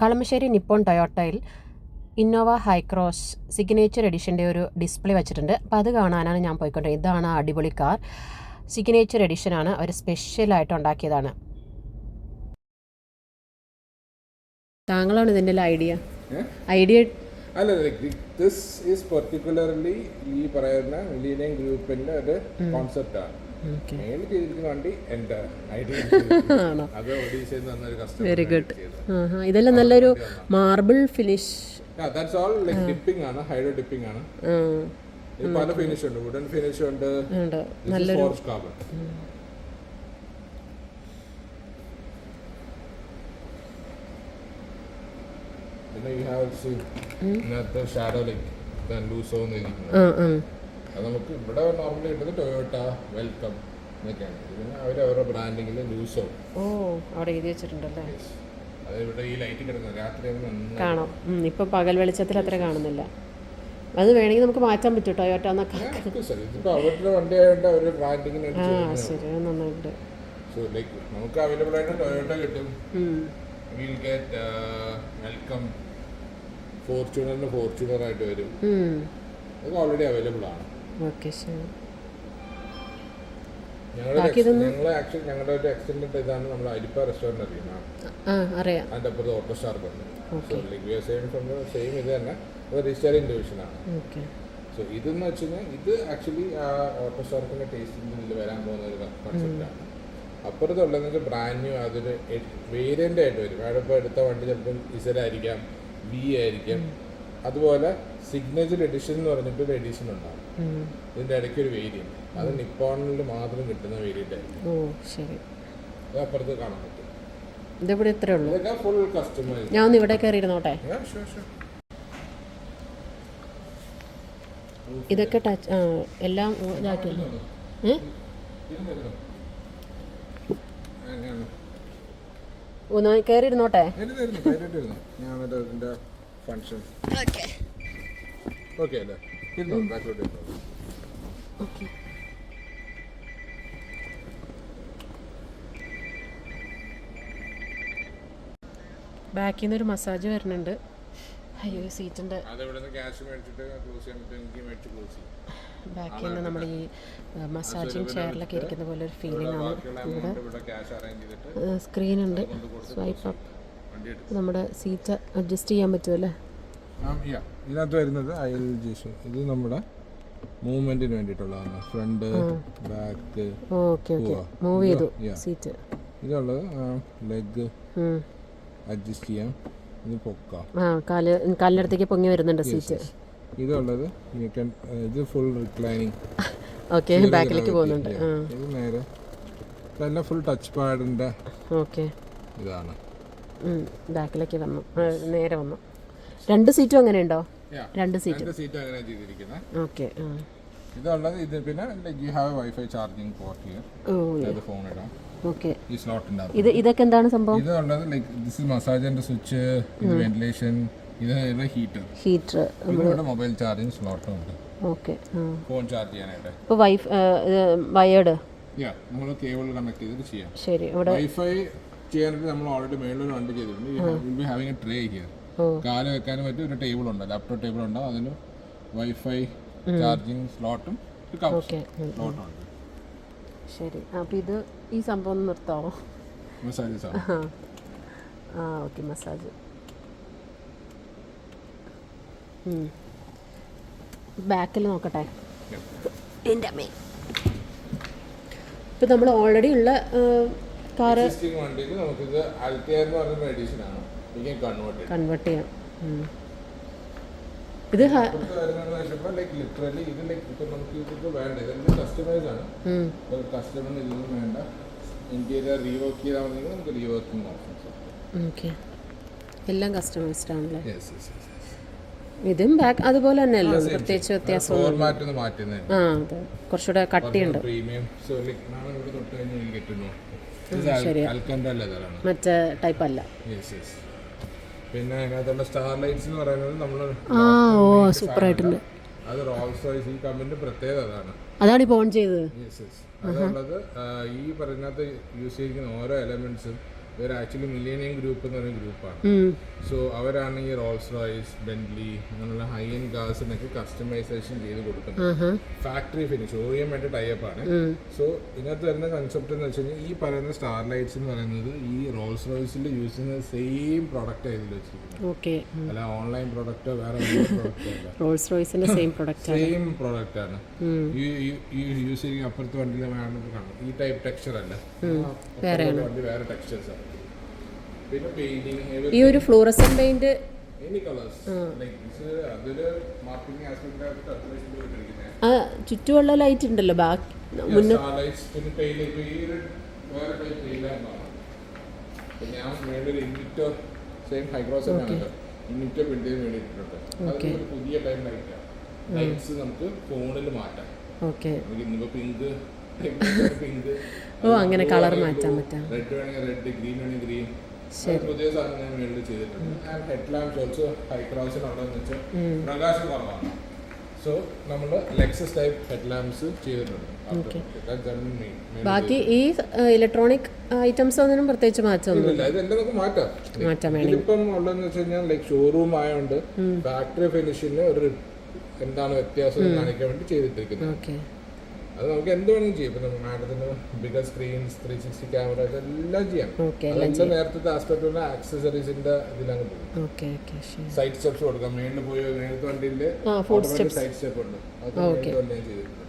Kalamassery Nippon ടൊയോട്ടയിൽ Innova Hycross signature എഡിഷൻ്റെ ഒരു ഡിസ്പ്ലേ വെച്ചിട്ടുണ്ട്. അപ്പോൾ അത് കാണാനാണ് ഞാൻ പോയിക്കൊണ്ടിരുന്നത്. ഇതാണ് ആ അടിപൊളി കാർ. സിഗ്നേച്ചർ എഡിഷനാണ്, അവർ സ്പെഷ്യലായിട്ട് ഉണ്ടാക്കിയതാണ്. താങ്കളാണ് ഇതിൻ്റെ ഐഡിയ അല്ല, ദിസ് ഈസ് പെർട്ടിക്കുലർലി ഈ പറയുന്ന മിലീനിയം ഗ്രൂപ്പിന്റെ ഒരു കോൺസെപ്റ്റാണ്. മെയിൻ ചെയ്തിരിക്കുന്ന വണ്ടി എൻ്റെ ഐഡിയ. അത് ഒഡീഷയിൽ നിന്ന് വന്നൊരു കസ്റ്റമർ. Very good. ഇതെല്ലാം നല്ലൊരു marble finish. That's all like dipping ആണ്, ഹൈഡ്രോ ഡിപ്പിംഗ് ആണ്. പല ഫിനിഷ് ഉണ്ട്, വുഡൻ ഫിനിഷ് ഉണ്ട്, നല്ലൊരു കാർബൺ. പിന്നെ you have seen ഇതിനകത്ത് ഷാഡോ ലൈക്ക് ലൂസ് തോന്നിയിരിക്കുന്നത്. അത് നമുക്ക് ഇവിടെ നോർമലി കിട്ടുന്നത് ടൊയോട്ട വെൽക്കം എന്നൊക്കെയാണ്. പിന്നെ അവരവരുടെ ബ്രാൻഡിങ്ങിൽ ലൂസോ അവിടെ എഴുതി വെച്ചിട്ടുണ്ടല്ലേ. അത് ഇവിടെ ഈ ലൈറ്റ് കിടക്കുന്നത് രാത്രി കാണാം. ഇപ്പൊ പകൽ വെളിച്ചത്തിൽ അത്ര കാണുന്നില്ല. അത് വേണമെങ്കിൽ നമുക്ക് മാറ്റാൻ പറ്റും ടൊയോട്ട എന്നൊക്കെ. അവരുടെ വണ്ടി ആയതുകൊണ്ട് അവരുടെ ബ്രാൻഡിങ്ങിന് ശരി, നന്നായിട്ട്. സോ ലൈക്ക് നമുക്ക് അവൈലബിൾ ആയിട്ട് ടൊയോട്ട കിട്ടും. വിൽ ഗെറ്റ് വെൽക്കം ഫോർച്യൂണറിന് ഫോർച്യൂണർ ആയിട്ട് വരും. അത് ഓൾറെഡി അവൈലബിൾ ആണ്. ഓക്കെ, ശരി. ഞങ്ങൾ ആക്ച്വലി ഞങ്ങളുടെ ഒരു എക്സ്റ്റൻഡ് ഇതാണ് നമ്മുടെ അരിപ്പ റെസ്റ്റോറൻറ്റ് അറിയാം. അതിൻ്റെ അപ്പുറത്ത് ഓട്ടോ സ്റ്റാർക്ക് ഉണ്ട്. So like we are same from the same ഇത് തന്നെ അത് റീസ്റ്റൈലിംഗ് ഡിവിഷനാണ്. സോ ഇതെന്ന് വെച്ച് കഴിഞ്ഞാൽ ഇത് ആക്ച്വലി ആ ഓട്ടോ സ്റ്റാർക്കിൻ്റെ ടേസ്റ്റിൻ്റെ ഇതിൽ വരാൻ പോകുന്ന ഒരു കൺസെപ്റ്റാണ്. അപ്പുറത്തുള്ളതെന്ന് വെച്ചാൽ ബ്രാൻഡ് ന്യൂ അതൊരു വേരിയൻ്റ് ആയിട്ട് വരും. അവിടെ ഇപ്പോൾ എടുത്ത വണ്ടി ചിലപ്പം ഇസലായിരിക്കാം, വി ആയിരിക്കാം. അതുപോലെ സിഗ്നേച്ചർ എഡിഷൻ എന്ന് പറഞ്ഞിട്ട് ഒരു എഡിഷൻ ഉണ്ടാകും. ഇതിൻ്റെ ഇടയ്ക്ക് ഒരു വേരിയൻറ്റ്, അത് നിപ്പോണിൽ മാത്രം കിട്ടുന്ന വേരിയൻ്റ് ആയിരിക്കും. അത് അപ്പുറത്ത് കാണാൻ പറ്റും. ഇതിവിടെ ഇത്രേ ഉള്ളൂ. ഇതൊക്കെ ഫുൾ കസ്റ്റമൈസ്. ഞാൻ ഒന്ന് ഇവിടെ കയറി ഇരുന്നോട്ടെ. ഇതൊക്കെ ടച്ച് എല്ലാം ഇതാക്കിയല്ലോ. ഒന്ന് കയറി ഇരുന്നോട്ടെ. ഫംഗ്ഷൻ ഓക്കെ അല്ലേ? ബാക്കിലോട്ട് ഓക്കെ. ബാക്കിൽ നിന്നൊരു മസാജ് വരുന്നുണ്ട്. അയ്യോ, സീറ്റിൻ്റെ ബാക്കിൽ നിന്ന് നമ്മൾ ഈ മസാജിങ് ചെയറിലൊക്കെ ഇരിക്കുന്ന പോലെ ഒരു ഫീലിംഗ് ആണ്. ഇവിടെ സ്ക്രീനുണ്ട്, സ്വൈപ്പ് അപ്പ്. നമ്മുടെ സീറ്റ് അഡ്ജസ്റ്റ് ചെയ്യാൻ പറ്റുമല്ലേ? ഇതിനകത്ത് വരുന്നത് ILGC. ഇത് നമ്മുടെ മൂവ്മെന്റിന് വേണ്ടിയിട്ടുള്ളതാണ്. Front back. Okay okay, move ചെയ്തു സീറ്റ്. ഇതുള്ളത് ലെഗ് അഡ്ജസ്റ്റ് ചെയ്യാം, ഇത് പൊക്കാം. കാലിനടുത്തേക്ക് പൊങ്ങി വരുന്നുണ്ട് സീറ്റ്. ഇതുള്ളത് ഇത് ഫുൾ റിക്ലൈനിങ്. ഓക്കെ, ബാക്കിലേക്ക് പോകുന്നുണ്ട്. ഇത് നേരെ ഇതെല്ലാം ഫുൾ ടച്ച് പാഡിന്റെ ഓക്കെ ഇതാണ്. ബാക്കിലേക്ക് വന്നു, നേരെ വന്നു. രണ്ട് സീറ്റും അങ്ങനെ ഉണ്ടോ? രണ്ട് സീറ്റ് അങ്ങനെ ചെയ്തിരിക്കുന്നത്. ഓക്കെ. ഇതുള്ളത് ഇത്. പിന്നെ you have wifi charging port here. Phone ഇടാം. ഓക്കെ. ഈ സ്ലോട്ടിന്റെ ഇതൊക്കെ എന്താണ് സംഭവം? ഇതുള്ളത് ലൈക്ക് ദിസ് ഇസ് മസാജിന്റെ സ്വിച്ച്, ഇത് വെന്റിലേഷൻ, ഇത് ഹീറ്റർ. ഇവിടെ മൊബൈൽ ചാർജിങ് സ്ലോട്ടും ഉണ്ട്. ഓക്കെ. ഫോൺ ചാർജ് ചെയ്യാനായിട്ട്. ഇപ്പോൾ വയേർഡ് നമ്മൾ കേബിൾ കണക്ട് ചെയ്തിട്ട് ചെയ്യാം. ശരി. ഇവിടെ വൈഫൈ ചെയ്യാനായിട്ട് നമ്മൾ ഓൾറെഡി മേളിൽ വണ്ടി ചെയ്തിട്ടുണ്ട്. Will be having a tray here. കാല് വെക്കാനും പറ്റും. ഒരു ടേബിൾ ഉണ്ട്, ലാപ്ടോപ്പ് ടേബിൾ ഉണ്ടാവും. അതിന് വൈഫൈ ചാർജിങ് സ്ലോട്ടും സ്ലോട്ടും ഉണ്ട്. ശരി. അപ്പോൾ ഇത് ഈ സംഭവം നിർത്താമോ? മസാജ്. Okay, massage. ബാക്കിൽ നോക്കട്ടെ. എൻ്റെ അമ്മേ, ഇപ്പം നമ്മൾ ഓൾറെഡി ഉള്ള കാറ് കൺവേർട്ട് ചെയ്യാം. ഇത് ഓക്കെ, എല്ലാം കസ്റ്റമൈസ്ഡ് ആണല്ലേ? ഇതും ബാക്ക് അതുപോലെ തന്നെയല്ലോ, പ്രത്യേകിച്ച് വ്യത്യാസം. അതെ, കുറച്ചുകൂടെ കട്ടിയുണ്ട്. മറ്റേ ടൈപ്പ് അല്ല. പിന്നെ അതിനകത്തുള്ള സ്റ്റാർ ലൈറ്റ്സ് എന്ന് പറയുന്നത് നമ്മൾ സൂപ്പർ ആയിട്ടുണ്ട്. അത് റോൾസ് റോയ്സ് ഈ കമ്പനിയുടെ പ്രത്യേകത അതാണ് ഇപ്പോൾ ഓൺ ചെയ്തത്. അതുള്ളത് ഈ പറഞ്ഞത് യൂസ് ചെയ്തിരിക്കുന്ന ഓരോ എലമെന്റ്സും ഇവർ ആക്ച്വലി മില്ലേനിയം ഗ്രൂപ്പ് എന്ന് പറയുന്ന ഗ്രൂപ്പാണ്. സോ അവരാണ് ഈ റോൾസ് റോയ്സ്, ബെന്റ്ലി അങ്ങനെയുള്ള ഹൈ എൻഡ് കാർസിനൊക്കെ കസ്റ്റമൈസേഷൻ ചെയ്ത് കൊടുക്കുന്നത്. ഫാക്ടറി ഫിനിഷ് OEM ആയിട്ട് ടൈപ്പ് ആണ്. സോ ഇതിനകത്ത് വരുന്ന കൺസെപ്റ്റ് എന്ന് വെച്ച് കഴിഞ്ഞാൽ ഈ പറയുന്ന സ്റ്റാർ ലൈറ്റ്സ് എന്ന് പറയുന്നത് ഈ റോൾസ് റോയ്സിൽ യൂസ് ചെയ്യുന്ന സെയിം പ്രോഡക്റ്റ് ഇതിൽ വെച്ചിരിക്കുന്നത്. അല്ല ഓൺലൈൻ പ്രോഡക്റ്റോ വേറെ റോൾസ് റോയ്സിന്റെ സെയിം പ്രോഡക്റ്റ് ആണ്. യൂസ് ചെയ്യുന്ന അപ്പുറത്തെ വണ്ടിയിൽ വേണമെന്ന് കാണും. ഈ ടൈപ്പ് ടെക്സ്ചർ അല്ല, വണ്ടി വേറെ ടെക്സ്ചേഴ്സ് ആണ്. പിന്നെ പെയിന്റിങ് ഈ ഒരു fluorescent paint any colours like this അതൊരു മാർക്കറ്റിംഗ് ആസ്പെക്ട് ആയിട്ട് അത്യാവശ്യം ഉപയോഗിക്കുന്നത്. ചുറ്റുമുള്ള ലൈറ്റ് ഉണ്ടല്ലോ ബാക്കി മുന്നേ ലൈറ്റ്സ്. പിന്നെ പെയിന്റ് ഈ ഒരു വേറെ ടൈപ്പ് പെയിന്റ് ആണ്. ഞാൻ വേണ്ടൊരു ഇൻഡിറ്റോ സെയിം ഹൈഗ്രോസ് ആണ് ഇൻഡിറ്റോ ബിൽഡ് ചെയ്യാൻ വേണ്ടിയിട്ടുണ്ട്. അതൊരു പുതിയ ടൈം ലൈറ്റാണ്. ലൈറ്റ്സ് നമുക്ക് ഫോണിൽ മാറ്റാം. ഇന്നിപ്പോ പിങ്ക് അങ്ങനെ കളർ മാറ്റാൻ പറ്റാം. റെഡ് വേണമെങ്കിൽ റെഡ്, ഗ്രീൻ വേണമെങ്കിൽ ഗ്രീൻ. പുതിയ സാധനം ഞാൻ വേണ്ടി ചെയ്തിട്ടുണ്ട്. ആൻഡ് ഹെഡ് ലാംപ്സ് ഓൾസോ ഹൈക്രോസിനുള്ളതെന്ന് വെച്ചാൽ പ്രകാശം കുറവാണ്. സോ നമ്മൾ ലെക്സസ് ടൈപ്പ് ഹെഡ് ലാംപ്സ് ചെയ്തിട്ടുണ്ട്. ബാക്കി ഈ ഇലക്ട്രോണിക് ഐറ്റംസ് ഒന്നും പ്രത്യേകിച്ച് മാറ്റമൊന്നുമില്ല. ഇതെല്ലാം നമുക്ക് മാറ്റാം. ഇതിപ്പം ഉള്ളതെന്ന് വെച്ച് കഴിഞ്ഞാൽ ലൈക്ക് ഷോറൂം ആയതുകൊണ്ട് ഫാക്ടറി ഫിനിഷിന് ഒരു എന്താണ് വ്യത്യാസം കാണിക്കാൻ വേണ്ടി ചെയ്തിട്ടിരിക്കുന്നത്. അത് നമുക്ക് എന്ത് വേണമെങ്കിലും ചെയ്യാം. ഇപ്പം മാഡത്തിന് ബിഗർ സ്ക്രീൻസ്, 360 ക്യാമറ എല്ലാം ചെയ്യാം. അതെല്ലാം നേരത്തെ ആസ്പെക്ട് ആക്സസറീസിന്റെ ഇതിലാണ് പോകും. സൈഡ് സ്റ്റെപ്സ് കൊടുക്കാം. മേളിൽ പോയി നേരത്തെ വണ്ടിയിൽ സൈഡ് സ്റ്റെപ്പ് ഉണ്ട്. അത് ചെയ്തിട്ടുണ്ട്.